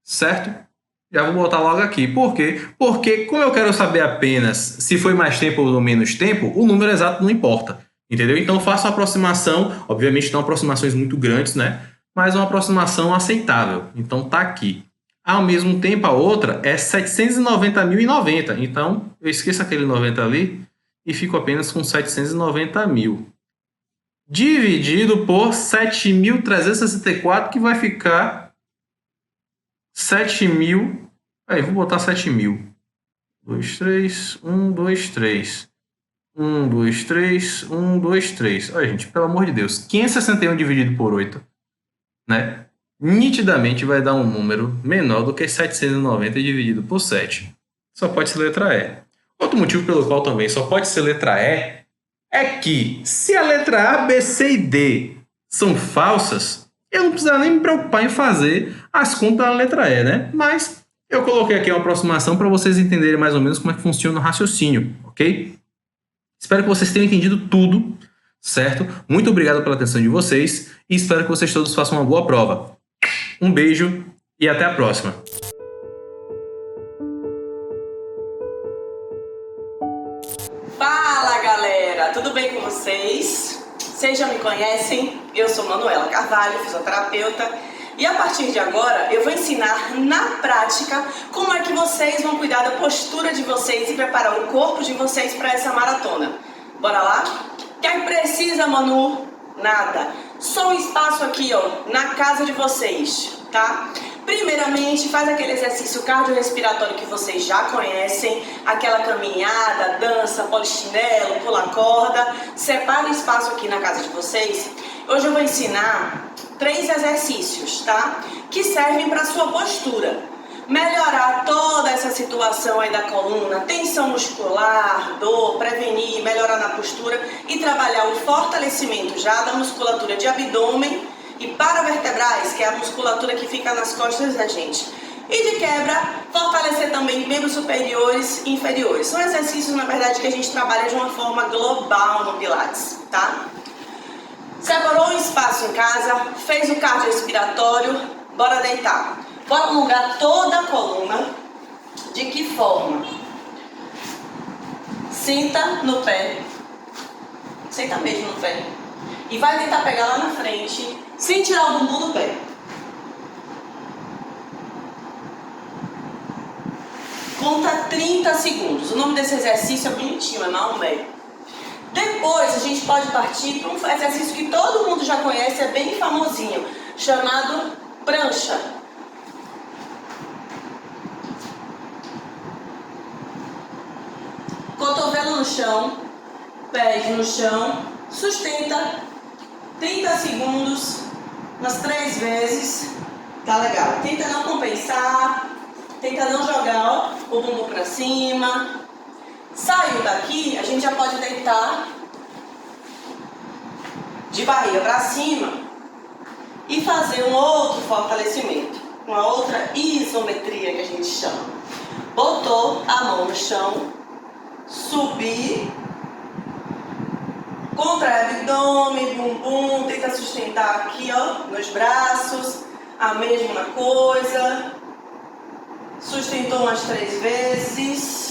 Certo? Já vou botar logo aqui. Por quê? Porque como eu quero saber apenas se foi mais tempo ou menos tempo, o número exato não importa. Entendeu? Então eu faço uma aproximação, obviamente não aproximações muito grandes, né? Mas uma aproximação aceitável. Então tá aqui. Ao mesmo tempo a outra é 790.090. Então eu esqueço aquele 90 ali e fico apenas com 790.000. Dividido por 7.364, que vai ficar 7.000. Aí, vou botar 7.000. 2, 3, 1, 2, 3. 1, 2, 3, 1, 2, 3. Olha, gente, pelo amor de Deus. 561 dividido por 8, né? Nitidamente vai dar um número menor do que 790 dividido por 7. Só pode ser letra E. Outro motivo pelo qual também só pode ser letra E é que, se a letra A, B, C e D são falsas, eu não preciso nem me preocupar em fazer as contas da letra E, né? Mas eu coloquei aqui uma aproximação para vocês entenderem mais ou menos como é que funciona o raciocínio, ok? Espero que vocês tenham entendido tudo, certo? Muito obrigado pela atenção de vocês e espero que vocês todos façam uma boa prova. Um beijo e até a próxima! Fala galera, tudo bem com vocês? Vocês já me conhecem, eu sou Manuela Carvalho, fisioterapeuta, e a partir de agora eu vou ensinar na prática como é que vocês vão cuidar da postura de vocês e preparar o corpo de vocês para essa maratona. Bora lá? O que precisa, Manu? Nada. Só um espaço aqui, ó, na casa de vocês, tá? Primeiramente, faz aquele exercício cardiorrespiratório que vocês já conhecem, aquela caminhada, dança, polichinelo, pula corda. Separa um espaço aqui na casa de vocês. Hoje eu vou ensinar 3 exercícios, tá? Que servem para sua postura. Melhorar toda essa situação aí da coluna, tensão muscular, dor, prevenir, melhorar na postura e trabalhar o fortalecimento já da musculatura de abdômen e paravertebrais, que é a musculatura que fica nas costas da gente. E de quebra, fortalecer também membros superiores e inferiores. São exercícios, na verdade, que a gente trabalha de uma forma global no Pilates, tá? Separou um espaço em casa, fez o cardiorrespiratório, bora deitar. Bora alongar toda a coluna. De que forma? Senta no pé. Senta mesmo no pé. E vai tentar pegar lá na frente, sem tirar o bumbum do pé. Conta 30 segundos. O nome desse exercício é bonitinho, é Maomé. Depois a gente pode partir para um exercício que todo mundo já conhece, é bem famosinho, chamado prancha. Cotovelo no chão, pés no chão, sustenta 30 segundos, umas 3 vezes, tá legal. Tenta não compensar, tenta não jogar o bumbum pra cima. Saiu daqui, a gente já pode deitar de barriga pra cima e fazer um outro fortalecimento, uma outra isometria que a gente chama. Botou a mão no chão, subir, contrai abdômen, bumbum, tenta sustentar aqui, ó, nos braços, a mesma coisa, sustentou umas 3 vezes,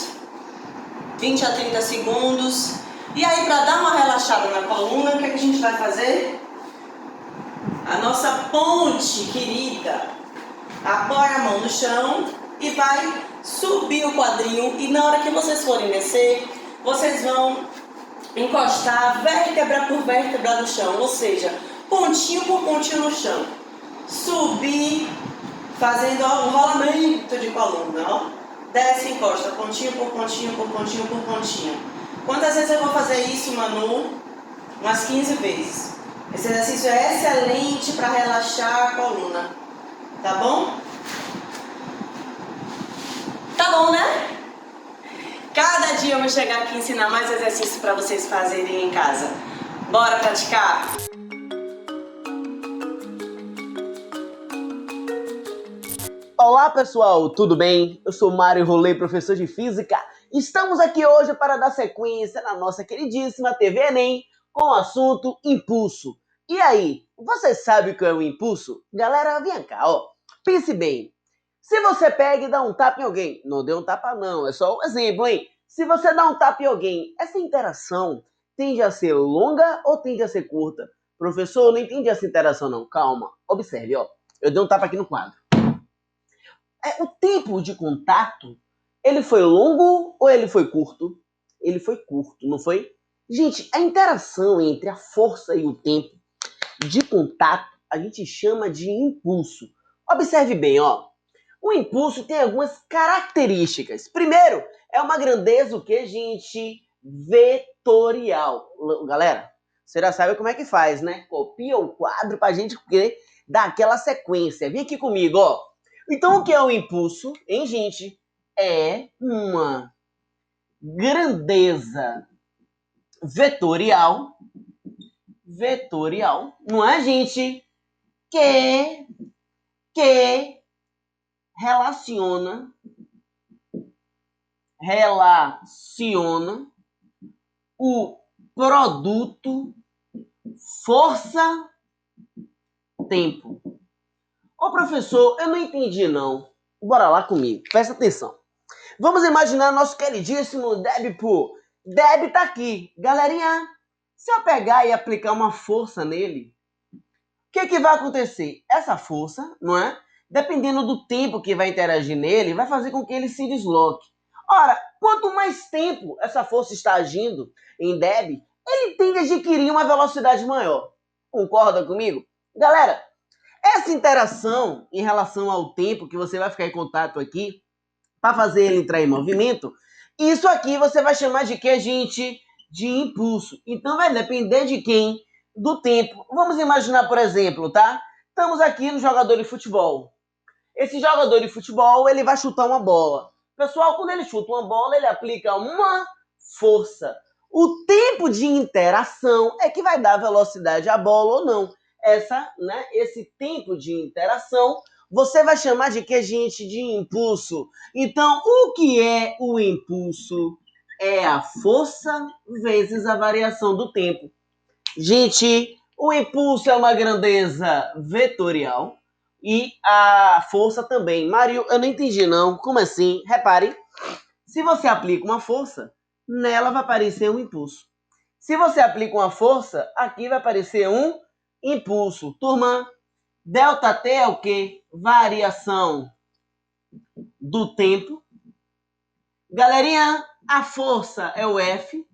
20 a 30 segundos, e aí para dar uma relaxada na coluna, o que a gente vai fazer? A nossa ponte querida, apoia a mão no chão e vai subir o quadril, e na hora que vocês forem descer, vocês vão encostar vértebra por vértebra no chão, ou seja, pontinho por pontinho no chão. Subir, fazendo um rolamento de coluna, ó. Desce e encosta, pontinho por pontinho, por pontinho, por pontinho. Quantas vezes eu vou fazer isso, Manu? Umas 15 vezes. Esse exercício é excelente para relaxar a coluna. Tá bom? Tá bom, né? Cada dia eu vou chegar aqui e ensinar mais exercícios para vocês fazerem em casa. Bora praticar? Olá pessoal, tudo bem? Eu sou Mário Rolê, professor de Física. Estamos aqui hoje para dar sequência na nossa queridíssima TV Enem com o assunto impulso. E aí, você sabe o que é o impulso? Galera, vem cá, ó. Pense bem. Se você pega e dá um tapa em alguém, não deu um tapa não, é só um exemplo, hein? Se você dá um tapa em alguém, essa interação tende a ser longa ou tende a ser curta? Professor, eu não entendi essa interação não. Calma, observe, ó. Eu dei um tapa aqui no quadro. O tempo de contato, ele foi longo ou ele foi curto? Ele foi curto, não foi? Gente, a interação entre a força e o tempo de contato, a gente chama de impulso. Observe bem, ó. O impulso tem algumas características. Primeiro, é uma grandeza, o que, gente? Vetorial. Galera, você já sabe como é que faz, né? Copia o quadro pra gente dar aquela sequência. Vem aqui comigo, ó. Então, o que é o impulso, hein, gente? É uma grandeza vetorial, não é, gente? Que relaciona o produto força-tempo. Ô professor, eu não entendi não. Bora lá comigo, presta atenção. Vamos imaginar nosso queridíssimo Deadpool. Deb tá aqui. Galerinha, se eu pegar e aplicar uma força nele, o que vai acontecer? Essa força, não é? Dependendo do tempo que vai interagir nele, vai fazer com que ele se desloque. Ora, quanto mais tempo essa força está agindo em Deb, ele tende a adquirir uma velocidade maior. Concorda comigo? Galera, essa interação em relação ao tempo que você vai ficar em contato aqui, para fazer ele entrar em movimento, isso aqui você vai chamar de quê, gente? De impulso. Então vai depender de quem? Do tempo. Vamos imaginar, por exemplo, tá? Estamos aqui no jogador de futebol. Esse jogador de futebol, ele vai chutar uma bola. Pessoal, quando ele chuta uma bola, ele aplica uma força. O tempo de interação é que vai dar velocidade à bola ou não. Esse tempo de interação, você vai chamar de quê, gente? De impulso. Então, o que é o impulso? É a força vezes a variação do tempo. Gente, o impulso é uma grandeza vetorial e a força também. Mário, eu não entendi não. Como assim? Repare, se você aplica uma força, nela vai aparecer um impulso. Se você aplica uma força, aqui vai aparecer um impulso. Turma, ΔT é o quê? Variação do tempo. Galerinha, a força é o F.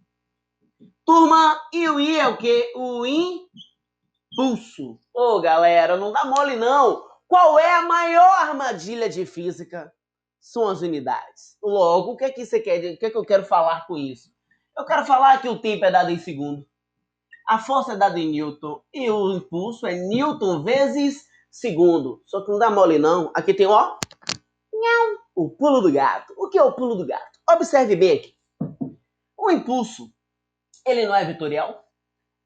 Turma, e o I é o quê? O impulso. Ô, galera, não dá mole não. Qual é a maior armadilha de física? São as unidades. Logo, o que é que você quer? O que é que eu quero falar com isso? Eu quero falar que o tempo é dado em segundo. A força é dada em Newton e o impulso é Newton vezes segundo. Só que não dá mole não. Aqui tem, ó, o pulo do gato. O que é o pulo do gato? Observe bem aqui. O impulso, ele não é vetorial?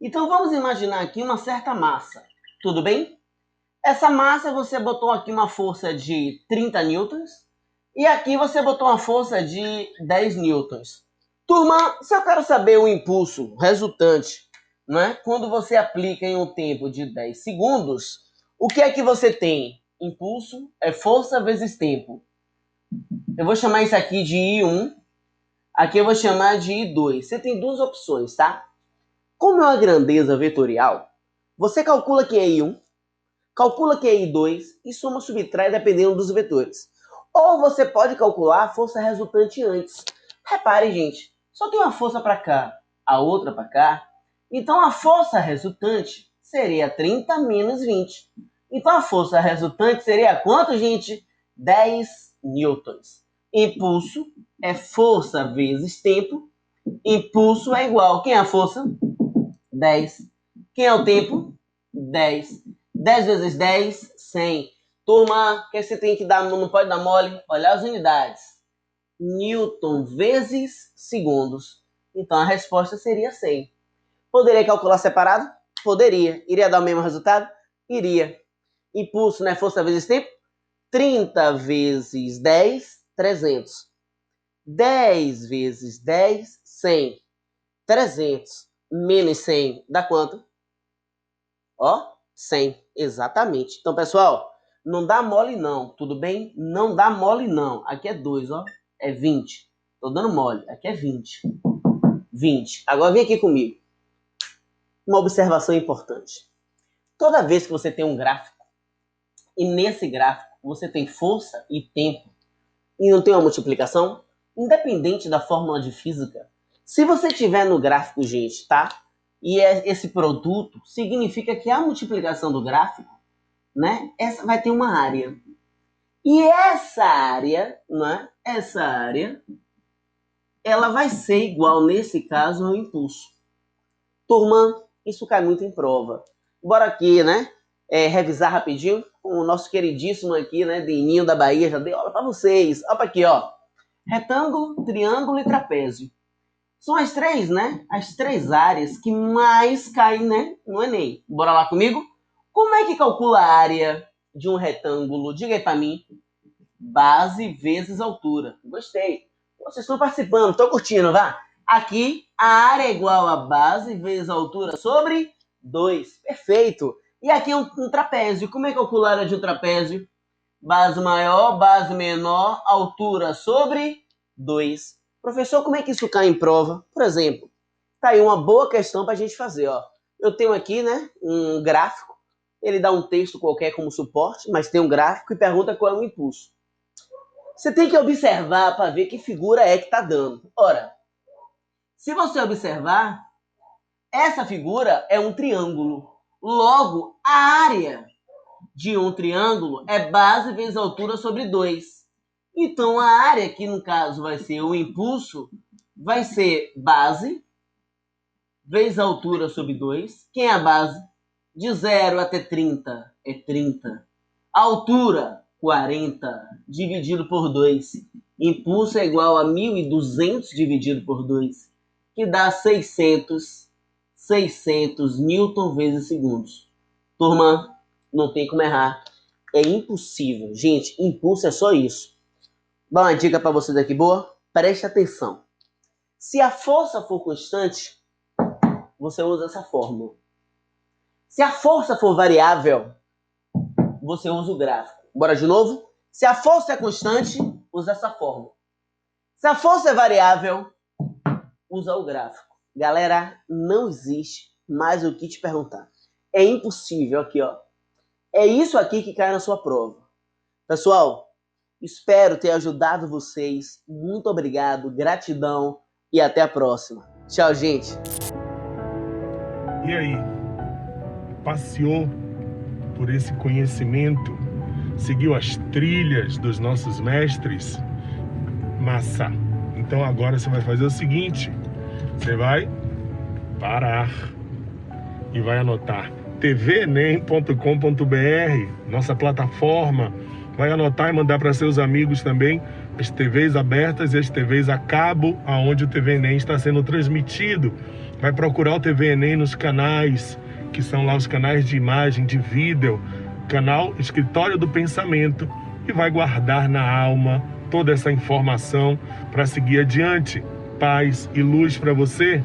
Então vamos imaginar aqui uma certa massa. Tudo bem? Essa massa você botou aqui uma força de 30 newtons e aqui você botou uma força de 10 newtons. Turma, se eu quero saber o impulso resultante, né? Quando você aplica em um tempo de 10 segundos, o que é que você tem? Impulso é força vezes tempo. Eu vou chamar isso aqui de I1, aqui eu vou chamar de I2. Você tem duas opções, tá? Como é uma grandeza vetorial, você calcula que é I1, calcula que é I2 e soma subtrai dependendo dos vetores. Ou você pode calcular a força resultante antes. Repare, gente, só tem uma força para cá. a outra para cá, então a força resultante seria 30 menos 20. Então a força resultante seria quanto, gente? 10 newtons. Impulso é força vezes tempo. Impulso é igual. Quem é a força? 10. Quem é o tempo? 10. 10 vezes 10, 100. Turma, o que você tem que dar? Não pode dar mole. Olha as unidades. Newton vezes segundos. Então a resposta seria 100. Poderia calcular separado? Poderia. Iria dar o mesmo resultado? Iria. Impulso, né? Força vezes tempo? 30 vezes 10, 300. 10 vezes 10, 100. 300 menos 100 dá quanto? Ó, 100. Exatamente. Então, pessoal, não dá mole não, tudo bem? Não dá mole não. Aqui é 2, ó. É 20. Tô dando mole. Aqui é 20. 20. Agora vem aqui comigo. Uma observação importante. Toda vez que você tem um gráfico, e nesse gráfico você tem força e tempo, e não tem uma multiplicação, independente da fórmula de física, se você tiver no gráfico, gente, tá? E esse produto significa que a multiplicação do gráfico, né? Essa vai ter uma área. E essa área, né? Essa área, ela vai ser igual, nesse caso, ao impulso. Turma, isso cai muito em prova. Bora aqui, né? Revisar rapidinho com o nosso queridíssimo aqui, né? Deninho da Bahia, já dei aula para vocês. Olha aqui, ó. Retângulo, triângulo e trapézio. São as três, né? As três áreas que mais caem, né? No Enem. Bora lá comigo? Como é que calcula a área de um retângulo? Diga aí pra mim. Base vezes altura. Gostei. Vocês estão participando, estão curtindo, vá? Aqui, a área é igual a base vezes altura sobre 2. Perfeito. E aqui um trapézio. Como é que calcula a área de um trapézio? Base maior, base menor, altura sobre 2. Professor, como é que isso cai em prova? Por exemplo, tá aí uma boa questão para a gente fazer, ó. Eu tenho aqui, né, um gráfico. Ele dá um texto qualquer como suporte, mas tem um gráfico e pergunta qual é o impulso. Você tem que observar para ver que figura é que tá dando. Ora, se você observar, essa figura é um triângulo. Logo, a área de um triângulo é base vezes altura sobre 2. Então, a área, que no caso vai ser o impulso, vai ser base vezes altura sobre 2. Quem é a base? De 0 até 30 é 30. Altura, 40, dividido por 2. Impulso é igual a 1.200 dividido por 2, que dá 600 Newton vezes segundos. Turma, não tem como errar. É impossível. Gente, impulso é só isso. Dá uma dica para vocês aqui, boa? Preste atenção. Se a força for constante, você usa essa fórmula. Se a força for variável, você usa o gráfico. Bora de novo? Se a força é constante, usa essa fórmula. Se a força é variável, usa o gráfico. Galera, não existe mais o que te perguntar. É impossível aqui, ó. É isso aqui que cai na sua prova. Pessoal, espero ter ajudado vocês. Muito obrigado, gratidão e até a próxima. Tchau, gente. E aí? Passeou por esse conhecimento? Seguiu as trilhas dos nossos mestres? Massa! Então agora você vai fazer o seguinte. Você vai parar e vai anotar tvenem.com.br, nossa plataforma. Vai anotar e mandar para seus amigos também as TVs abertas e as TVs a cabo, aonde o TV Enem está sendo transmitido. Vai procurar o TV Enem nos canais, que são lá os canais de imagem, de vídeo, canal Escritório do Pensamento, e vai guardar na alma toda essa informação para seguir adiante. Paz e luz para você.